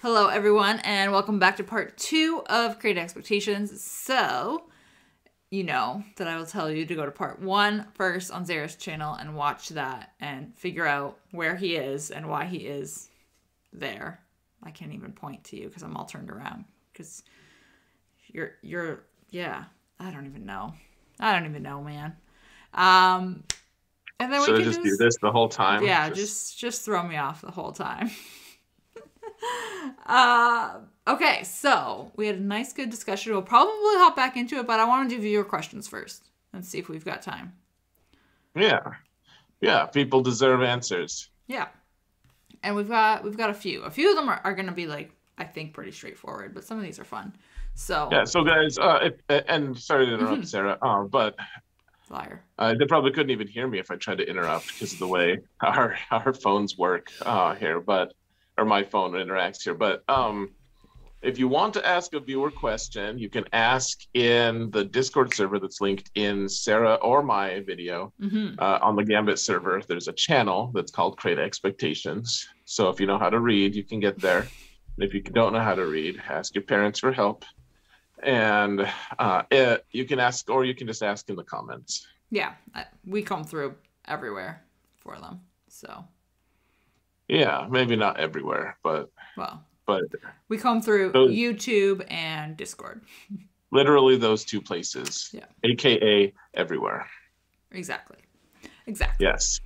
Hello, everyone, and welcome back to part 2 of Create Expectations. So, you know that I will tell you to go to part 1 first on Zara's channel and watch that and figure out where he is and why he is there. I can't even point to you because I'm all turned around because yeah, I don't even know, man. And then Should we I can just do this the whole time? yeah, just throw me off the whole time. Okay, so we had a nice, good discussion. We'll probably hop back into it, but I want to do viewer questions first and see if we've got time. Yeah. People deserve answers. Yeah, and we've got a few. A few of them are going to be like I think pretty straightforward, but some of these are fun. So Yeah. So guys, and sorry to interrupt, Sarah. But liar. they probably couldn't even hear me if I tried to interrupt because of the way our phones work here. But or my phone interacts here. But if you want to ask a viewer question, you can ask in the Discord server that's linked in Sarah or my video on the Gambit server. There's a channel that's called Create Expectations. So if you know how to read, you can get there. And if you don't know how to read, ask your parents for help. And you can ask, or you can just ask in the comments. Yeah, we come through everywhere for them. So yeah, maybe not everywhere, but we come through YouTube and Discord. Literally those two places. Yeah. AKA everywhere. Exactly. Yes.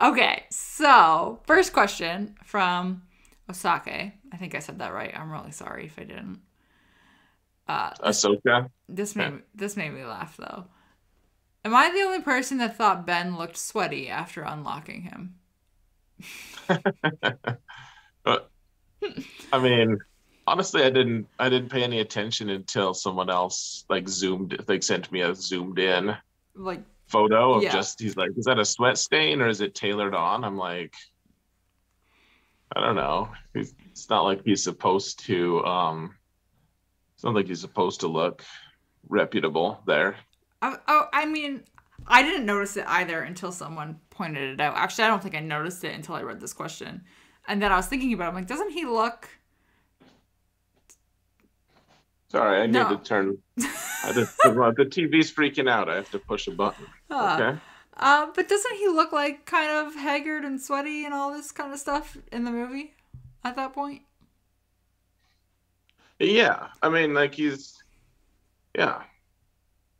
Okay, so first question from Osake. I think I said that right. I'm really sorry if I didn't. Ahsoka. This made me laugh though. Am I the only person that thought Ben looked sweaty after unlocking him? I mean, honestly, I didn't pay any attention until someone else sent me a zoomed in photo of he's like, is that a sweat stain or is it tailored on? I'm like, I don't know. It's not like he's supposed to it's not like he's supposed to look reputable there. I mean, I didn't notice it either until someone pointed it out. Actually, I don't think I noticed it until I read this question. And then I was thinking about it. I'm like, doesn't he look... Sorry, I need to turn... the TV's freaking out. I have to push a button. Okay. But doesn't he look like kind of haggard and sweaty and all this kind of stuff in the movie at that point? Yeah. I mean, like he's... Yeah.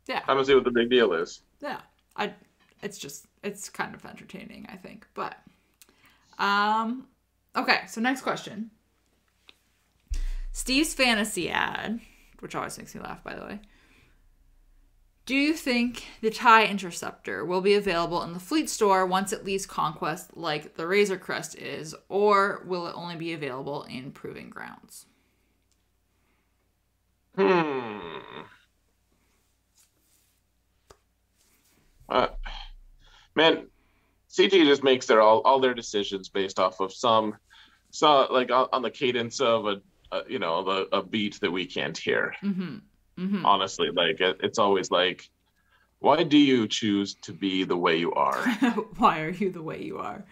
Yeah. I don't see what the big deal is. Yeah. It's kind of entertaining, I think. But, okay, so next question. Steve's fantasy ad, which always makes me laugh, by the way. Do you think the TIE Interceptor will be available in the Fleet Store once it leaves Conquest like the Razor Crest is, or will it only be available in Proving Grounds? Man, CG just makes all their decisions based off of some like on the cadence of a beat that we can't hear. Honestly, like it's always like, why do you choose to be the way you are? Why are you the way you are?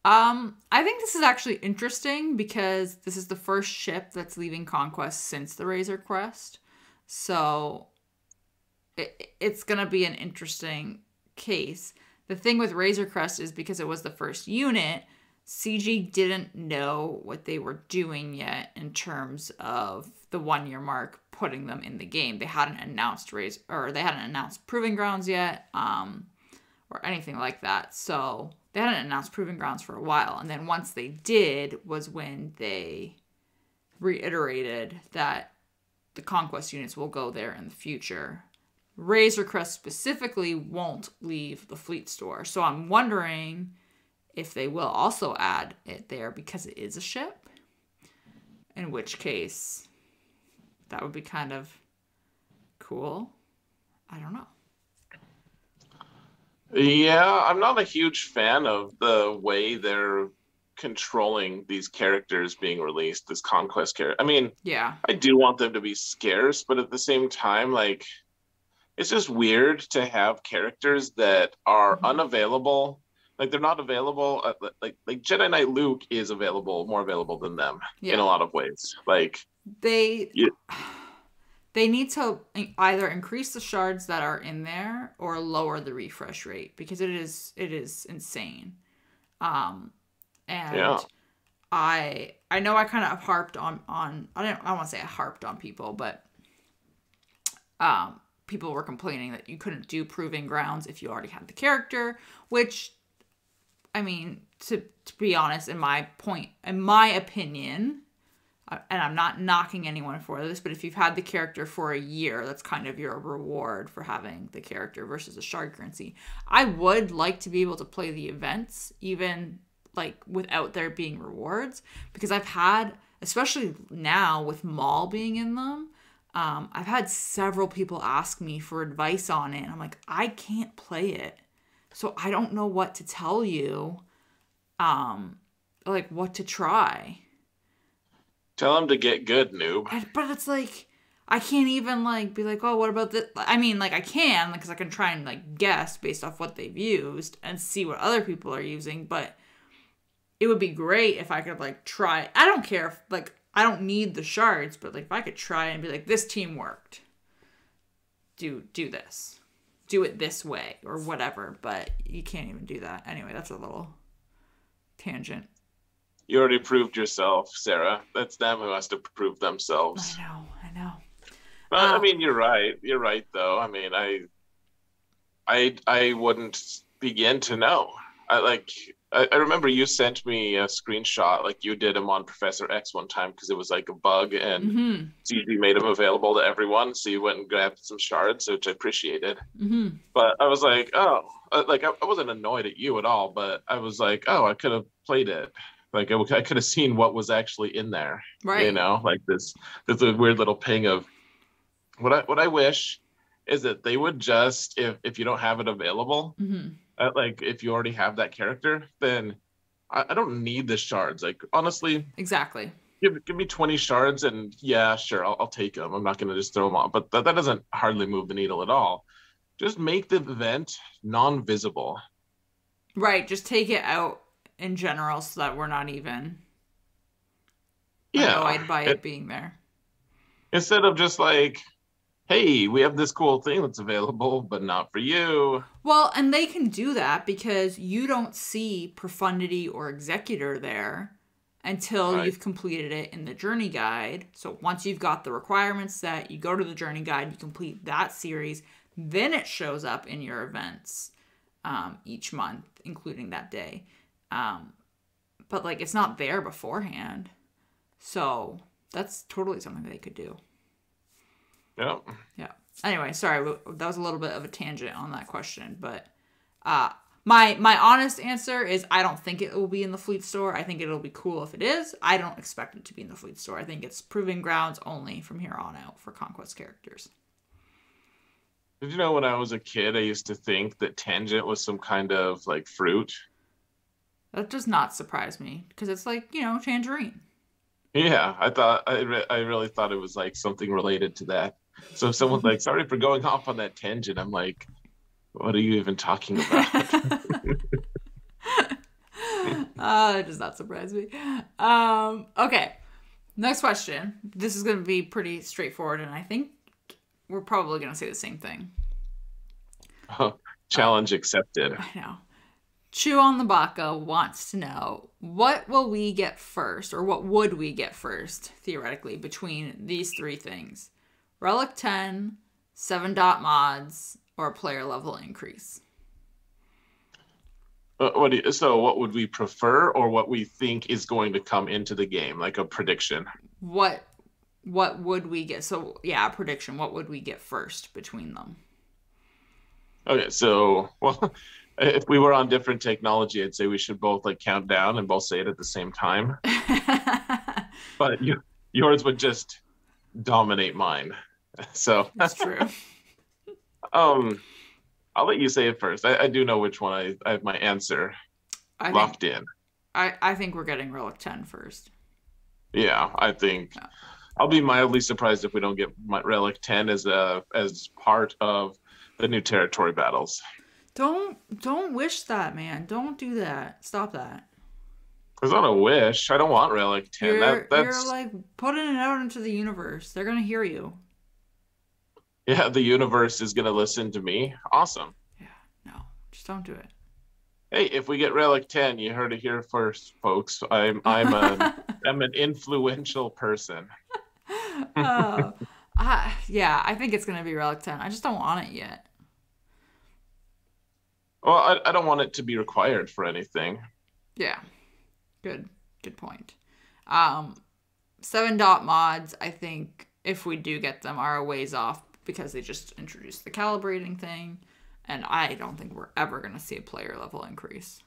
I think this is actually interesting because this is the first ship that's leaving Conquest since the Razor Crest. So it's going to be an interesting case. The thing with Razor Crest is because it was the first unit, CG didn't know what they were doing yet in terms of the 1-year mark putting them in the game. They hadn't announced Proving Grounds yet, or anything like that. So they hadn't announced Proving Grounds for a while. And then once they did was when they reiterated that the Conquest units will go there in the future. Razor Crest specifically won't leave the Fleet Store. So I'm wondering if they will also add it there because it is a ship. In which case, that would be kind of cool. I don't know. Yeah, I'm not a huge fan of the way they're controlling these characters being released, this Conquest character. I mean, yeah, I do want them to be scarce, but at the same time, like, it's just weird to have characters that are unavailable like they're not available. Like Jedi Knight Luke is available, more available than them in a Yeah. lot of ways. Like They you, they need to either increase the shards that are in there or lower the refresh rate because it is insane. Um yeah, and I know I kind of harped on I don't want to say I harped on people, but people were complaining that you couldn't do proving grounds if you already had the character, which I mean, to be honest, in my opinion, and I'm not knocking anyone for this, but if you've had the character for a year, that's kind of your reward for having the character versus a shard currency. I would like to be able to play the events even like without there being rewards because I've had, especially now with Maul being in them, I've had several people ask me for advice on it. And I'm like, I can't play it. So I don't know what to tell you, like what to try. tell them to get good, noob. But it's like I can't even like be like, oh, what about this? I mean, like I can because I can try and like guess based off what they've used and see what other people are using. But it would be great if I could like try. I don't care if like I don't need the shards, but like if I could try and be like, this team worked. Do this. Do it this way or whatever, but you can't even do that. Anyway, that's a little tangent. You already proved yourself, Sarah. That's them who has to prove themselves. I know. But I mean, you're right. You're right, though. I mean, I wouldn't begin to know. I remember you sent me a screenshot, like you did him on Professor X one time because it was like a bug, and CG made him available to everyone. So you went and grabbed some shards, which I appreciated. But I was like, oh, like I wasn't annoyed at you at all, but I was like, oh, I could have played it. Like I could have seen what was actually in there, Right. you know, like this a weird little ping of what I wish is that they would just if you don't have it available, like if you already have that character, then I don't need the shards. Like honestly, Exactly. give me 20 shards and yeah, sure, I'll take them. I'm not going to just throw them on, but that doesn't hardly move the needle at all. Just make the event non-visible. Right. Just take it out in general so that we're not even annoyed by it being there. Instead of just like, hey, we have this cool thing that's available, but not for you. Well, and they can do that because you don't see Profundity or Executor there until you've completed it in the journey guide. So once you've got the requirements set, you go to the journey guide, you complete that series, then it shows up in your events each month, including that day. But like it's not there beforehand. So that's totally something they could do. Yeah. Yeah. Anyway, sorry, that was a little bit of a tangent on that question, but my honest answer is I don't think it will be in the Fleet Store. I think it'll be cool if it is. I don't expect it to be in the Fleet Store. I think it's proving grounds only from here on out for Conquest characters. Did you know when I was a kid, I used to think that Tangent was some kind of like fruit? That does not surprise me because it's like, tangerine. Yeah, I really thought it was like something related to that. So if someone's like, sorry for going off on that tangent, I'm like, what are you even talking about? It does not surprise me. Okay, next question. This is going to be pretty straightforward, and I think we're probably going to say the same thing. Challenge accepted. I know. Chew on the Baka wants to know, what will we get first, or what would we get first, theoretically, between these three things? Relic 10, 7-dot mods, or player level increase? So what would we prefer, or what we think is going to come into the game, like a prediction? What would we get? So, yeah, a prediction. What would we get first between them? Okay, so, well, if we were on different technology, I'd say we should both like count down and both say it at the same time. But yours would just dominate mine. So that's true. I'll let you say it first. I do know which one I have my answer locked in. I think we're getting Relic 10 first. Yeah, I think I'll be mildly surprised if we don't get Relic 10 as part of the new territory battles. Don't wish that, man. Don't do that. Stop that. It's not a wish. I don't want Relic 10. You're That's like putting it out into the universe. They're gonna hear you. yeah, the universe is gonna listen to me. Awesome. Yeah, no, just don't do it. Hey, if we get Relic 10, you heard it here first, folks. I'm an influential person. Oh, yeah, I think it's gonna be Relic 10. I just don't want it yet. Well, I don't want it to be required for anything. Yeah, good point. Um, 7 dot mods, I think if we do get them, are a ways off because they just introduced the calibrating thing, and I don't think we're ever gonna see a player level increase.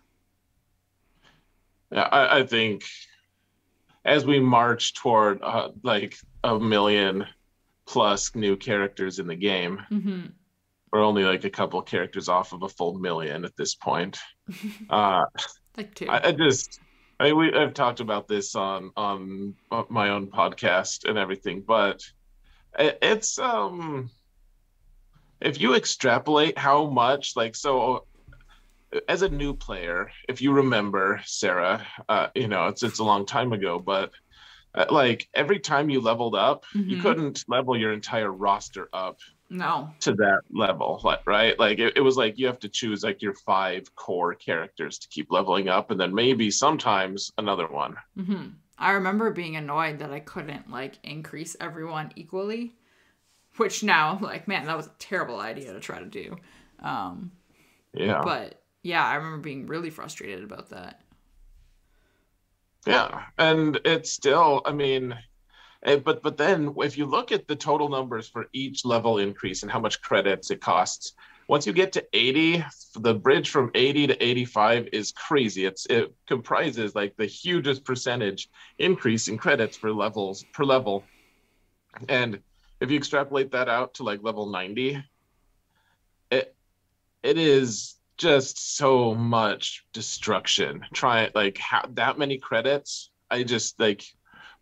Yeah, I think as we march toward like a million plus new characters in the game, we're only like a couple characters off of a full million at this point. Like 2. I've talked about this on my own podcast and everything, but it's if you extrapolate how much like so as a new player, if you remember Sarah, it's a long time ago, but like every time you leveled up, you couldn't level your entire roster up No. to that level, right? Like it was like you have to choose like your 5 core characters to keep leveling up, and then maybe sometimes another one. I remember being annoyed that I couldn't like increase everyone equally, which now I'm like, man, that was a terrible idea to try to do. Yeah. But yeah, I remember being really frustrated about that. Yeah, and it's still, I mean, but then if you look at the total numbers for each level increase and how much credits it costs, once you get to 80, the bridge from 80 to 85 is crazy. It comprises like the hugest percentage increase in credits for levels per level. And if you extrapolate that out to like level 90, it is just so much destruction. Try like that many credits. I just like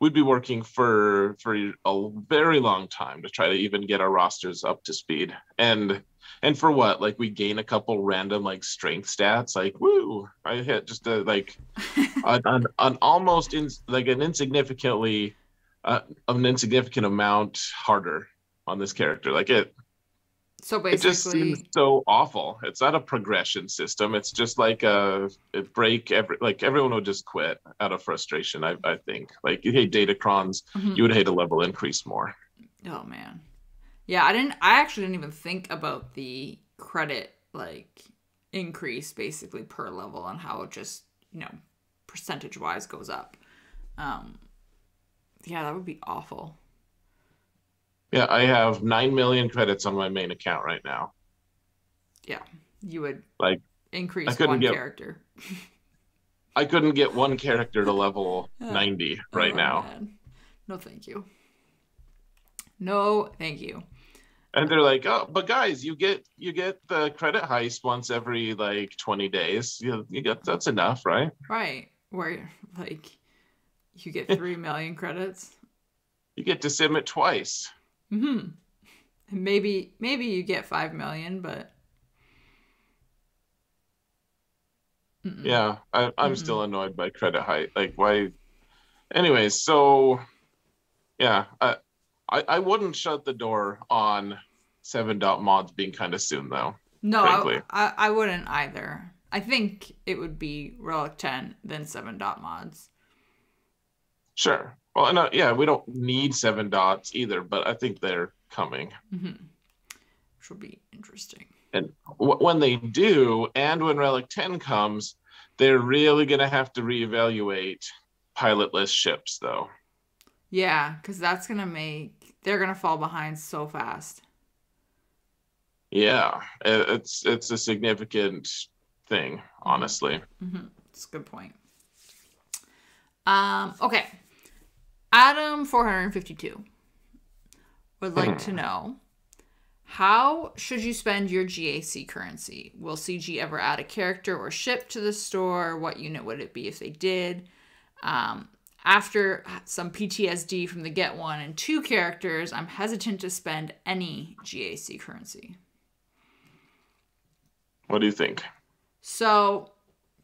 we'd be working for a very long time to try to even get our rosters up to speed. And for what? Like we gain a couple random like strength stats. Like woo! I hit just a like an almost like an insignificant amount harder on this character. Like So it just basically, seems so awful. It's not a progression system. It's just like everyone would just quit out of frustration. I think like you hate Datacrons, you would hate a level increase more. oh man. Yeah, I actually didn't even think about the credit like increase basically per level and how it just, percentage wise goes up. Yeah, that would be awful. Yeah, I have 9 million credits on my main account right now. Yeah, you would like increase one character. I couldn't get one character to level 90 right now. Man. No, thank you. No, thank you. And they're like, oh, but guys, you get the credit heist once every like 20 days. You get that's enough, right? Right. Where like you get 3 million credits. You get to sim it twice. Maybe you get 5 million, but yeah, I'm still annoyed by credit height. Like why? Anyways, so yeah, I wouldn't shut the door on 7.mods being kind of soon though. No, I wouldn't either. I think it would be Relic 10 then 7.mods. Sure. Well, no, yeah, we don't need 7 dots either, but I think they're coming. Which will be interesting. And when they do, and when Relic 10 comes, they're really going to have to reevaluate pilotless ships, though. Yeah, because that's going to they're going to fall behind so fast. Yeah, it's a significant thing, honestly. It's a good point. Okay. Adam 452 would like to know, how should you spend your GAC currency? Will CG ever add a character or ship to the store? What unit would it be if they did? After some PTSD from the Get 1 and 2 characters, I'm hesitant to spend any GAC currency. What do you think? So,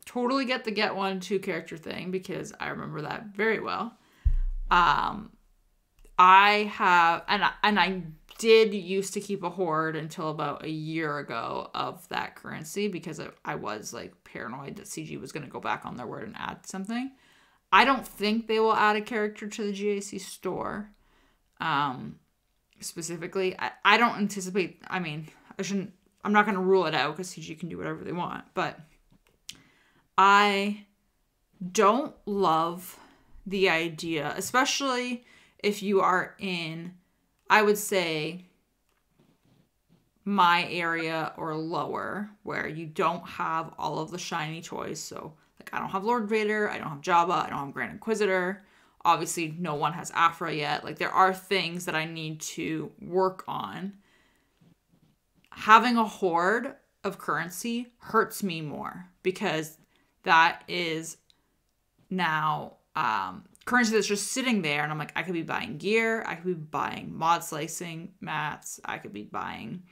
totally get the get one, two character thing because I remember that very well. Um, I have, and I did used to keep a hoard until about a year ago of that currency because I was like paranoid that CG was going to go back on their word and add something. I don't think they will add a character to the GAC store. Um, Specifically, I don't anticipate. I mean, I shouldn't. I'm not going to rule it out because CG can do whatever they want, but I don't love the idea, especially if you are in, I would say, my area or lower, where you don't have all of the shiny toys. So, like, I don't have Lord Vader, I don't have Jabba, I don't have Grand Inquisitor. Obviously, no one has Aphra yet. Like, there are things that I need to work on. Having a hoard of currency hurts me more because that is now currency that's just sitting there, and I'm like, I could be buying gear, I could be buying mod slicing mats, I could be buying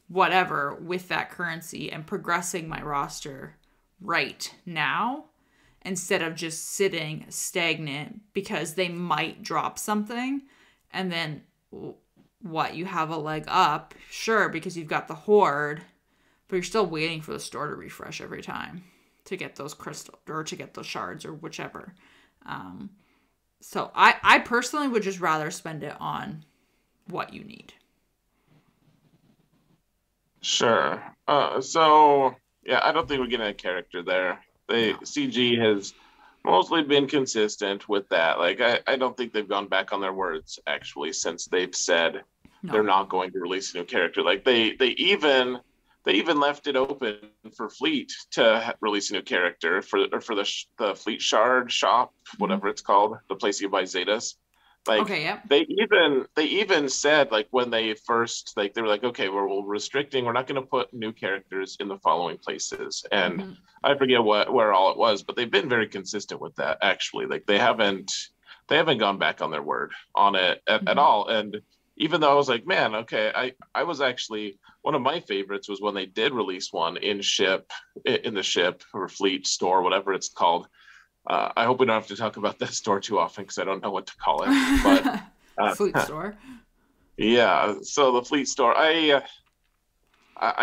whatever with that currency and progressing my roster right now instead of just sitting stagnant because they might drop something and then what, you have a leg up, sure, because you've got the hoard, but you're still waiting for the store to refresh every time to get those crystals or to get those shards or whichever. So I personally would just rather spend it on what you need. Sure. So yeah, I don't think we're getting a character there. No, CG has mostly been consistent with that. Like I don't think they've gone back on their words actually since they've said they're no. not going to release a new character. Like they even left it open for Fleet to release a new character for the Fleet Shard shop, Mm-hmm. whatever it's called, the place you buy Zetas. Like Okay, yep. they even said like when they first like they were like, okay, we're restricting, we're not going to put new characters in the following places, and Mm-hmm. I forget where all it was, but they've been very consistent with that actually. Like they haven't gone back on their word on it at Mm-hmm. all. And even though I was like, man, okay, I was actually one of my favorites was when they did release one in the ship or fleet store, whatever it's called. I hope we don't have to talk about that store too often because I don't know what to call it. But Fleet uh, store. yeah, so the fleet store, I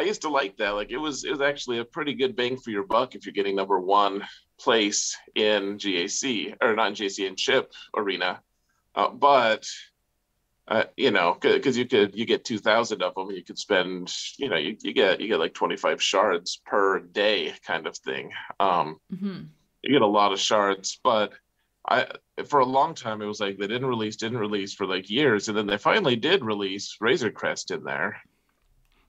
used to like that. Like it was actually a pretty good bang for your buck if you're getting number one place in GAC or not in GAC in Chip Arena. But because you get 2,000 of them, you could spend, you get like 25 shards per day kind of thing. Mm-hmm. You get a lot of shards, but I for a long time it was like they didn't release for like years, and then they finally did release Razor Crest in there,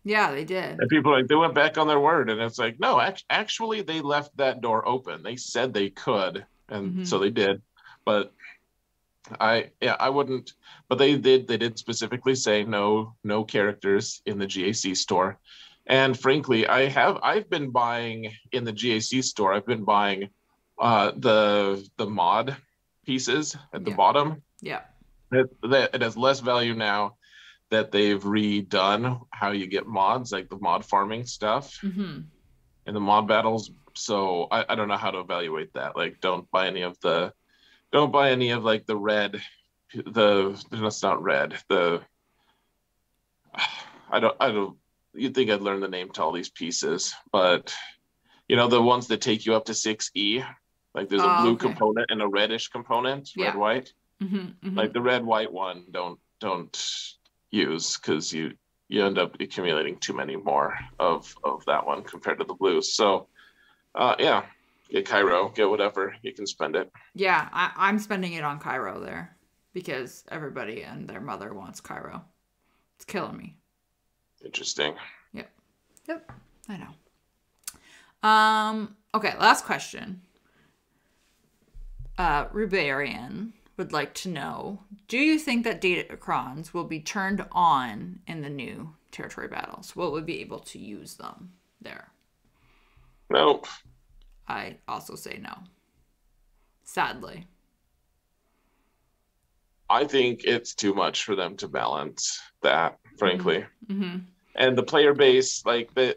Yeah, they did. and people are like they went back on their word, and it's like no, actually they left that door open. They said they could, and Mm-hmm. so they did, but I wouldn't, but they did specifically say no characters in the GAC store. And frankly, I've been buying in the GAC store. I've been buying the mod pieces at the Yeah. bottom. Yeah. It has less value now that they've redone how you get mods, like the mod farming stuff Mm-hmm. and the mod battles. So I don't know how to evaluate that. Like don't buy any of like the red, that's not red. I don't you'd think I'd learn the name to all these pieces, but the ones that take you up to 6E, like there's a Oh, blue okay. component and a reddish component, red Yeah. white. Mm-hmm. Mm-hmm. Like the red white one don't use because you end up accumulating too many more of that one compared to the blues. So yeah, get Cairo, get whatever, you can spend it. Yeah, I'm spending it on Cairo there because everybody and their mother wants Cairo. It's killing me. Interesting. Yep. Yep. I know. Okay, last question. Rubarian would like to know, do you think that Datacrons will be turned on in the new territory battles? Will we be able to use them there? Nope. I also say no. Sadly. I think it's too much for them to balance that, Mm-hmm. frankly. Mm-hmm. And the player base, like the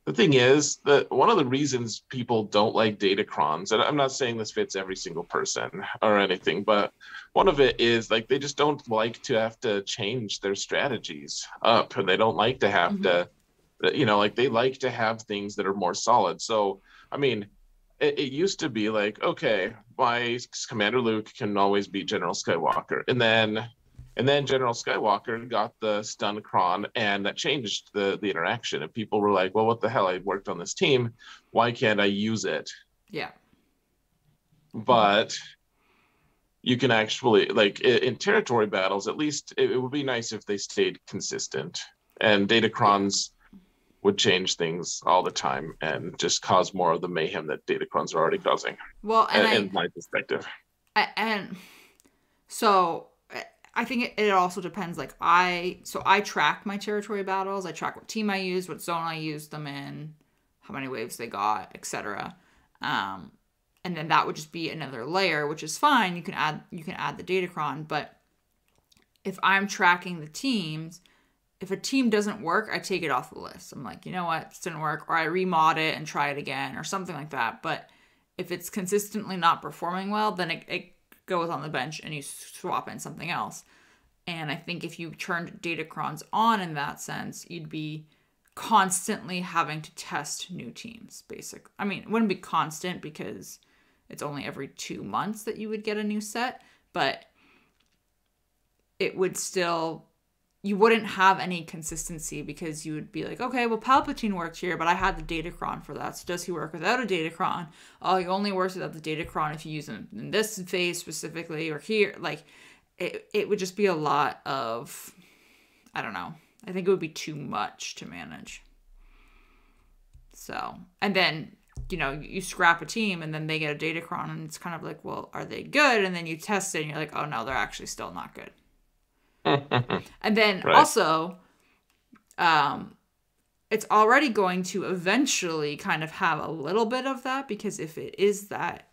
The thing is that one of the reasons people don't like datacrons, and I'm not saying this fits every single person or anything, but one of it is like they just don't like to have to change their strategies up, and they don't like to have Mm-hmm. to, like they like to have things that are more solid. So, I mean, it used to be like, okay, my Commander Luke can always beat General Skywalker, and then General Skywalker got the stun cron, and that changed the interaction. And people were like, "Well, what the hell? I worked on this team. Why can't I use it?" Yeah. Mm-hmm. But you can actually, like, in territory battles, at least it would be nice if they stayed consistent. And Yeah. datacrons would change things all the time and just cause more of the mayhem that datacrons are already causing, Well, and in my perspective. and so I think it also depends. Like I track my territory battles. I track what team I use, what zone I use them in, how many waves they got, etc. Um, and then that would just be another layer, which is fine. You can add the datacron, but if I'm tracking the teams, if a team doesn't work, I take it off the list. I'm like, you know what, this didn't work, or I remod it and try it again, or something like that. But if it's consistently not performing well, then it goes on the bench and you swap in something else. And I think if you turned datacrons on in that sense, you'd be constantly having to test new teams, basic. I mean, it wouldn't be constant because it's only every 2 months that you would get a new set, but it would still, you wouldn't have any consistency because you would be like, okay, well, Palpatine worked here, but I had the datacron for that. So does he work without a datacron? Oh, he only works without the datacron if you use him in this phase specifically or here. Like, it would just be a lot of, I don't know. I think it would be too much to manage. So, and then, you scrap a team and then they get a datacron and it's kind of like, well, are they good? And then you test it and you're like, oh no, they're actually still not good. And then Right. also, it's already going to eventually kind of have a little bit of that because if it is that,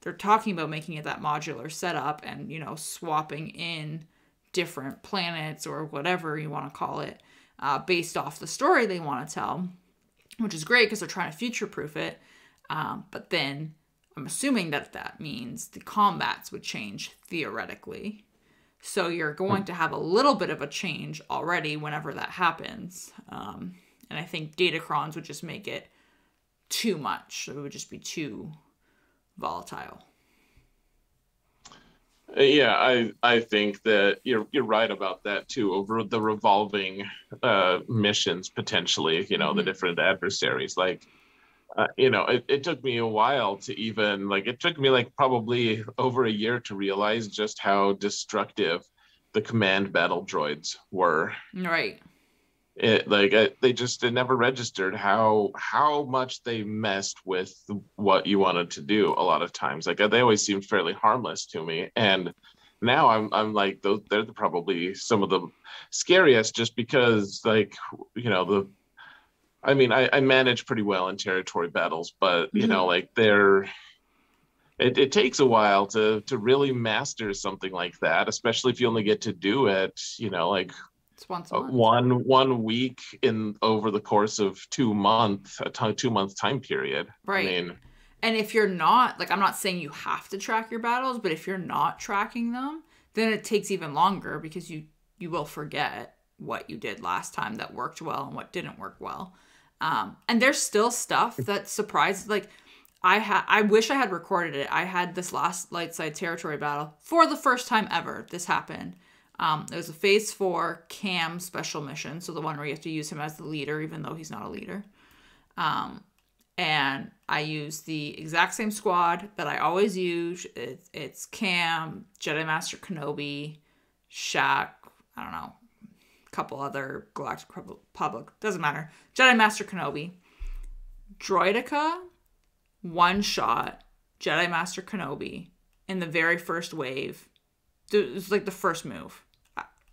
they're talking about making it that modular setup and, swapping in different planets or whatever you want to call it based off the story they want to tell, which is great because they're trying to future proof it. But then I'm assuming that means the combats would change theoretically. So you're going to have a little bit of a change already whenever that happens. And I think datacrons would just make it too much. It would just be too volatile. Yeah, I think that you're right about that too. Over the revolving missions, potentially, the Mm-hmm. different adversaries. Like, it took me a while to even like. It took me like probably over a year to realize just how destructive the command battle droids were. Right. It never registered how much they messed with what you wanted to do a lot of times. Like, they always seemed fairly harmless to me, and now I'm like, they're probably some of the scariest, just because, like, the I mean, I manage pretty well in territory battles, but Mm-hmm. like, it takes a while to really master something like that, especially if you only get to do it, like It's once a month. one week in over the course of 2 months, a 2 month time period. I Right. mean, And if you're not, like, I'm not saying you have to track your battles, but if you're not tracking them, then it takes even longer because you will forget what you did last time that worked well and what didn't work well. And there's still stuff that surprised. Like, I wish I had recorded it. I had this last light side territory battle for the first time ever. This happened. It was a phase 4 cam special mission, so the one where you have to use him as the leader, even though he's not a leader. And I used the exact same squad that I always use. It's Cam, Jedi Master Kenobi, Shaq, I don't know, a couple other Galactic Republic, doesn't matter. Jedi Master Kenobi, Droideka, one shot, Jedi Master Kenobi in the very first wave. It was like the first move.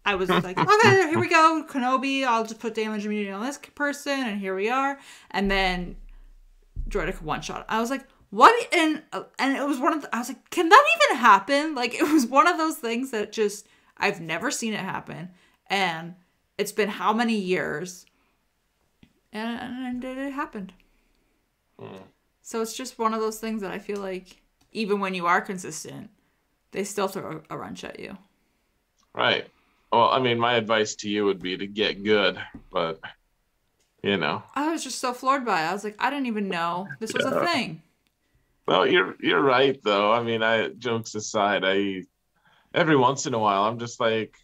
I was like, okay, here we go, Kenobi. I'll just put damage immunity on this person, and here we are. And then Droideka one shot. I was like, what? And it was one of I was like, can that even happen? Like, it was one of those things that just, I've never seen it happen. And it's been how many years? and it happened. Mm. So it's just one of those things that I feel like even when you are consistent, they still throw a wrench at you. Right. Well, I mean, my advice to you would be to get good, but you know. I was just so floored by it. I was like, I didn't even know this was a Yeah. thing. Well, you're right though. I mean, I jokes aside, I every once in a while I'm just like,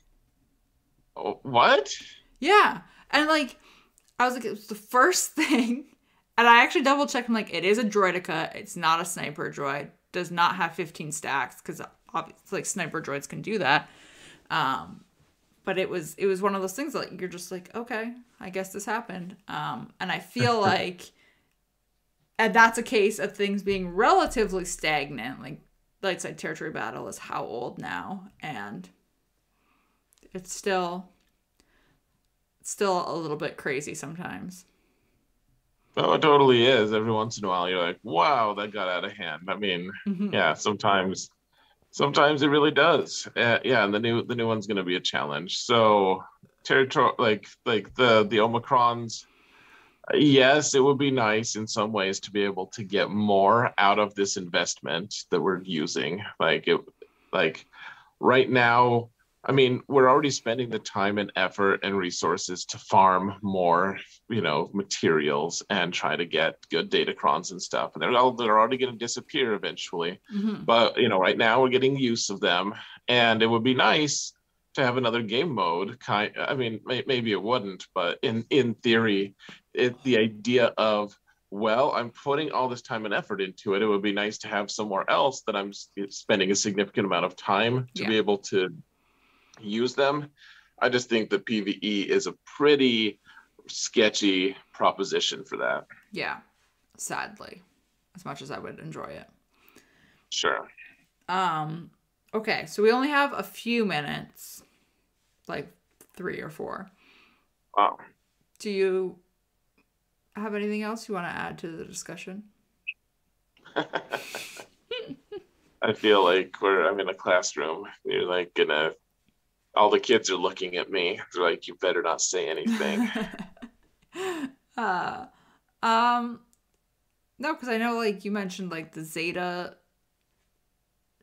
oh, what? Yeah. And like, I was like, it was the first thing. And I actually double checked. I'm like, it is a droidica. It's not a sniper droid. Does not have 15 stacks because obviously like sniper droids can do that. But it was one of those things that like, you're just like, okay, I guess this happened. And I feel like, and that's a case of things being relatively stagnant. Like Light Side Territory Battle is how old now, and it's still a little bit crazy sometimes. Oh, it totally is. Every once in a while, you're like, wow, that got out of hand. I mean, Mm-hmm. yeah, sometimes it really does. Yeah, and the new one's going to be a challenge. So territory like the Omicrons, yes, it would be nice in some ways to be able to get more out of this investment that we're using. Like right now, I mean, we're already spending the time and effort and resources to farm more, materials and try to get good datacrons and stuff. And they're already going to disappear eventually. Mm-hmm. But, right now we're getting use of them. And it would be nice to have another game mode. I mean, maybe it wouldn't, but in theory, the idea of, well, I'm putting all this time and effort into it. It would be nice to have somewhere else that I'm spending a significant amount of time to be able to use them. I just think that PvE is a pretty sketchy proposition for that. Yeah, sadly, as much as I would enjoy it. Sure. Okay, so we only have a few minutes, like 3 or 4. Wow. Do you have anything else you want to add to the discussion? I feel like I'm in a classroom. You're like all the kids are looking at me. They're like, you better not say anything. uh, no, because I know like you mentioned like the Zeta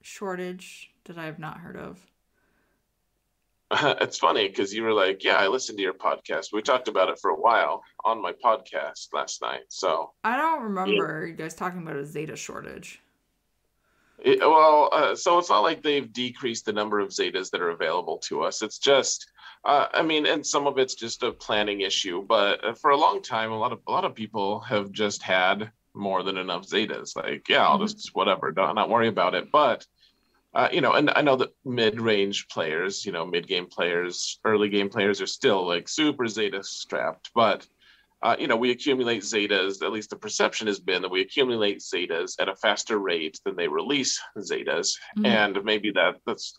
shortage that I have not heard of. It's funny because you were like, yeah, I listened to your podcast. We talked about it for a while on my podcast last night. So I don't remember you guys talking about a Zeta shortage. So it's not like they've decreased the number of Zetas that are available to us. It's just, I mean, and some of it's just a planning issue. But for a long time, a lot of people have just had more than enough Zetas. Like, yeah, I'll just whatever, not worry about it. But and I know that mid-range players, mid-game players, early game players are still like super Zeta strapped. But we accumulate Zetas. At least the perception has been that we accumulate Zetas at a faster rate than they release Zetas. Mm-hmm. And maybe that's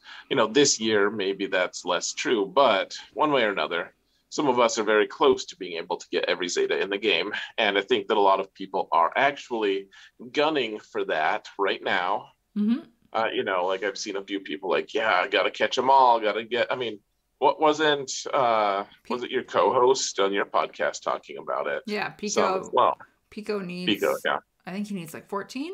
this year, maybe that's less true. But one way or another, some of us are very close to being able to get every Zeta in the game. And I think that a lot of people are actually gunning for that right now. Mm-hmm. Like I've seen a few people like, yeah, I got to catch them all. I mean, what was it your co-host on your podcast talking about it? Yeah, Pico. Well, Pico needs. Pico, yeah. I think he needs like 14,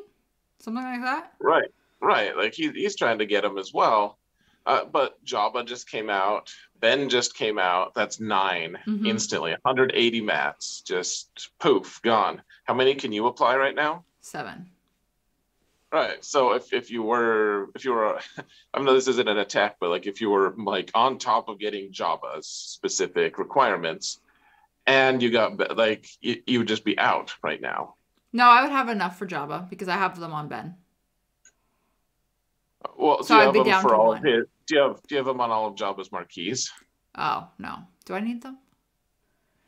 something like that. Right. Like he's trying to get them as well. But Jabba just came out. Ben just came out. That's 9 instantly. 180 mats, just poof, gone. How many can you apply right now? 7. Right. So if you were, I know this isn't an attack, but like if you were like on top of getting Jabba's specific requirements, and you got like you would just be out right now. No, I would have enough for Jabba because I have them on Ben. Well, so I'd be down to 1. Do you have them on all of Jabba's marquees? Oh no, do I need them?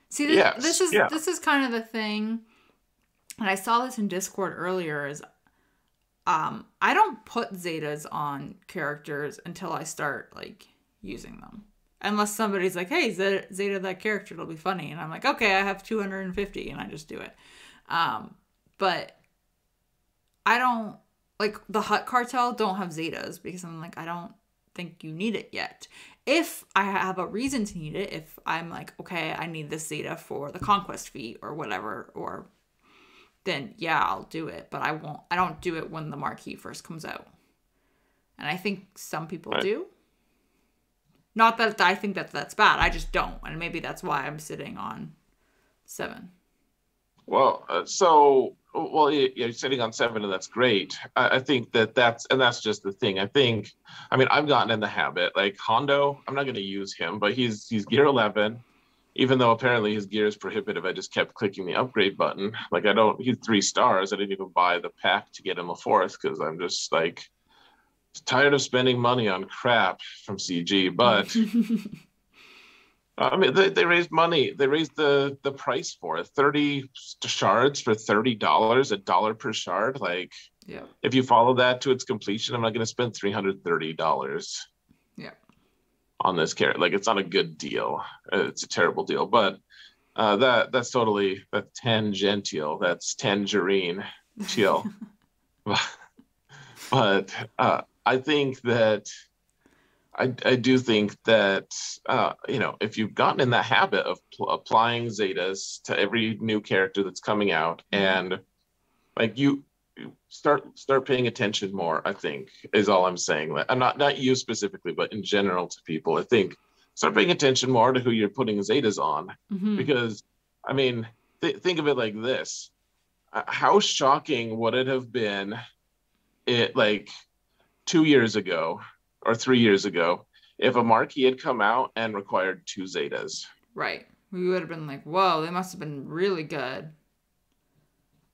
See, this is kind of the thing, and I saw this in Discord earlier. Is I don't put Zetas on characters until I start like using them. Unless somebody's like, hey, Zeta that character, it'll be funny. And I'm like, okay, I have 250 and I just do it. But I don't, like the Hutt Cartel don't have Zetas because I'm like, I don't think you need it yet. If I have a reason to need it, if I'm like, okay, I need this Zeta for the Conquest feat or whatever, or then yeah, I'll do it. But I don't do it when the marquee first comes out. And I think some people Right. do. Not that I think that that's bad. I just don't. And maybe that's why I'm sitting on 7. Well, you're sitting on 7, and that's great. I think that's just the thing. I mean, I've gotten in the habit. Like Hondo, I'm not going to use him, but he's gear 11. Even though apparently his gear is prohibitive, I just kept clicking the upgrade button. Like he's 3 stars. I didn't even buy the pack to get him a 4th because I'm just like tired of spending money on crap from CG. But I mean, they raised money. They raised the price for it. 30 shards for $30, $1 per shard. Like, Yeah. if you follow that to its completion, I'm not going to spend $330 Yeah. on this character. Like, it's not a good deal. It's a terrible deal. But that's tangential. That's tangerine chill. But I think that I do think that if you've gotten in the habit of applying Zetas to every new character that's coming out, and like you start paying attention more, I think is all I'm saying. Like, I'm not you specifically, but in general to people, I think start paying attention more to who you're putting Zetas on, because I mean, think of it like this: how shocking would it have been, like 2 years ago or 3 years ago, if a marquee had come out and required 2 Zetas? Right. We would have been like, whoa, they must have been really good.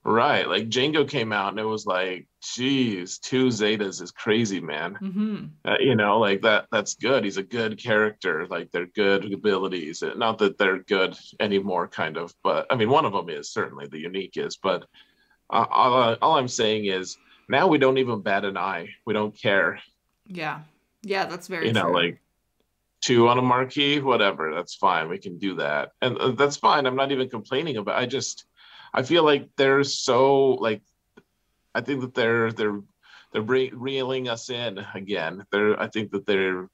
Right. Like Django came out and it was like, geez, 2 Zetas is crazy, man. Like that's good. He's a good character. Like they're good abilities. Not that they're good anymore, kind of, but I mean, one of them is certainly the unique is, but all I'm saying is now we don't even bat an eye. We don't care. Yeah. Yeah, that's very true. Like 2 on a marquee, whatever, that's fine. We can do that. And that's fine. I'm not even complaining about it. I feel like they're so like, I think that they're reeling us in again. I think that they're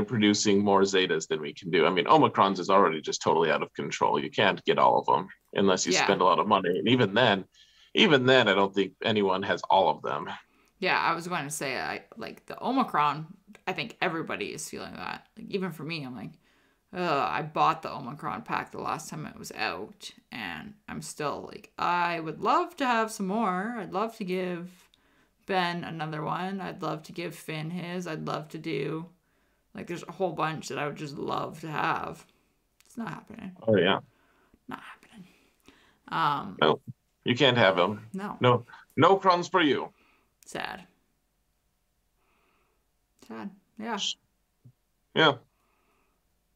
producing more Zetas than we can do. I mean, Omicron's is already just totally out of control. You can't get all of them unless you spend a lot of money. And even then, I don't think anyone has all of them. Yeah, I was going to say, like the Omicron, I think everybody is feeling that. Like, even for me, I'm like, I bought the Omicron pack the last time it was out, and I'm still like, I would love to have some more. I'd love to give Ben another one. I'd love to give Finn his. I'd love to do, like, there's a whole bunch that I would just love to have. It's not happening. Oh, yeah. Not happening. No, you can't have them. No crumbs for you. Sad. Yeah. Yeah.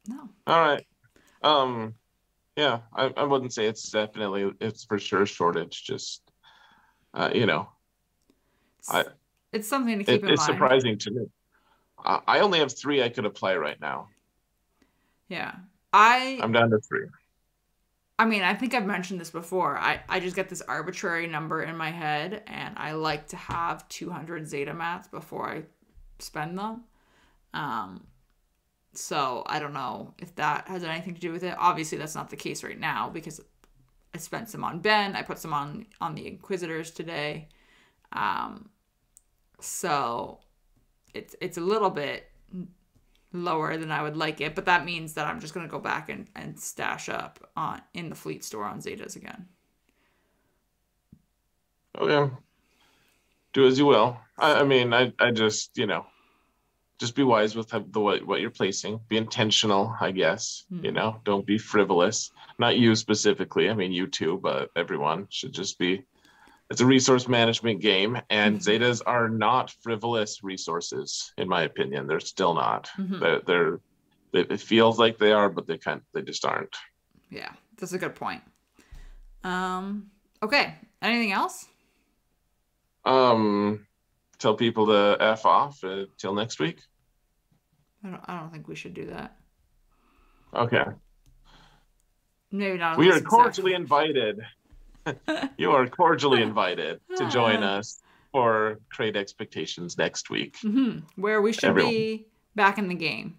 No. All right. Yeah, I wouldn't say it's for sure a shortage. Just, it's something to keep in mind. It's surprising to me. I only have 3 I could apply right now. Yeah. I'm down to 3. I mean, I think I've mentioned this before. I just get this arbitrary number in my head, and I like to have 200 Zeta mats before I spend them. So I don't know if that has anything to do with it. Obviously, that's not the case right now because I spent some on Ben. I put some on the Inquisitors today. So it's a little bit lower than I would like it, but that means that I'm just going to go back and stash up in the fleet store on Zetas again. Okay. Do as you will. I mean, I just, just be wise with what you're placing. Be intentional, I guess. Don't be frivolous. Not you specifically. I mean, you too, but everyone should just be. It's a resource management game, and Zetas are not frivolous resources, in my opinion. They're still not. It feels like they are, but they just aren't. Yeah, that's a good point. Okay. Anything else? Tell people to F off till next week. I don't think we should do that. Okay. Maybe not. We are cordially invited. You are cordially invited to join us for Create Expectations next week. Where we should be back in the game.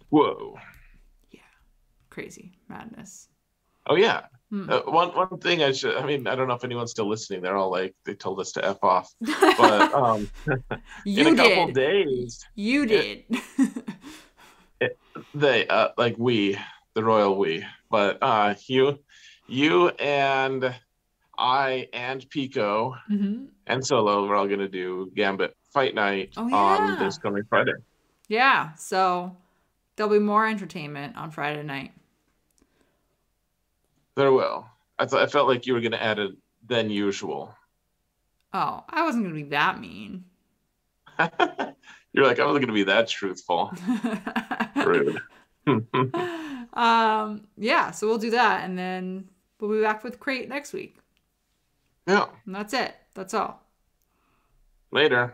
Whoa. Yeah, crazy madness. Oh yeah. Hmm. One thing I mean, I don't know if anyone's still listening. They're all like, they told us to F off. But in a You couple did. days, You it, did. it, they like we, the royal we, but you and I and Pico Hmm. and Solo, we're all gonna do Gambit Fight Night Oh on yeah. this coming Friday. Yeah. So there'll be more entertainment on Friday night. There will. I felt like you were gonna add a than usual. Oh, I wasn't gonna be that mean. You're like, I wasn't gonna be that truthful. Rude. Yeah, so we'll do that and then we'll be back with Crate next week. Yeah. And that's it. That's all. Later.